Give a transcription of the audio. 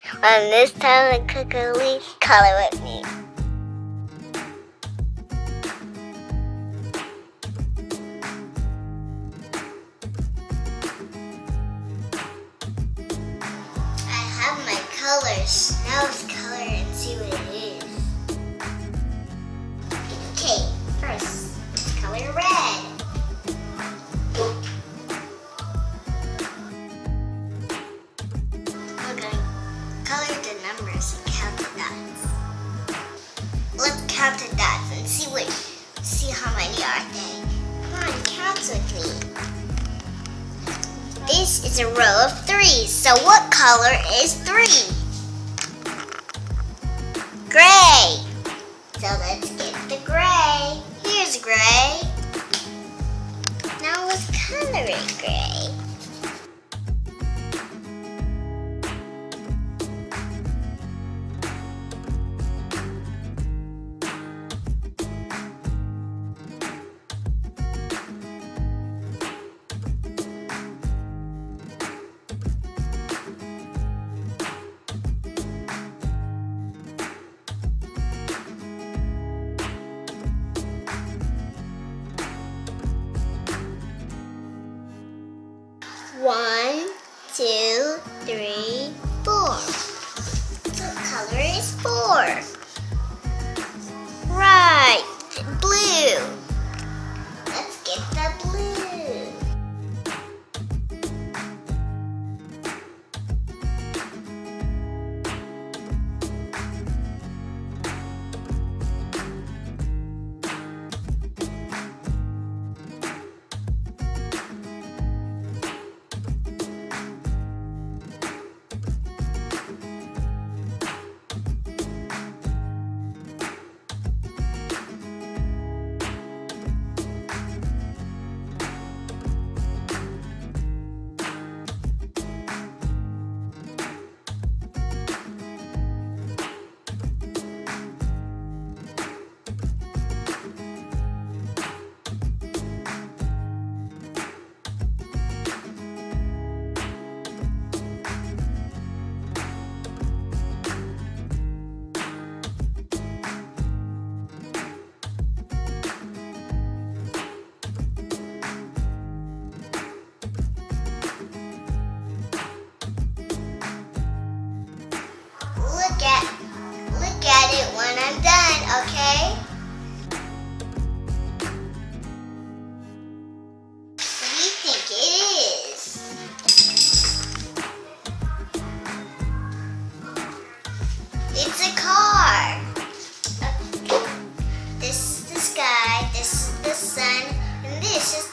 When this time to cook a leaf, color with me. I have my colors. Now let's color and see what it is. Okay, first, let's color red. We're going to color the numbers and count the dots. Let's count the dots and see how many are they. Come on, count with me. This is a row of 3. So what color is 3? Gray. So let's get the gray. Here's gray. Now let's color it gray. One, 2, 3, 4. So color is 4. Right, blue. Let's get the blue. Look at it when I'm done, okay? What do you think it is? It's a car. This is the sky, this is the sun, and this is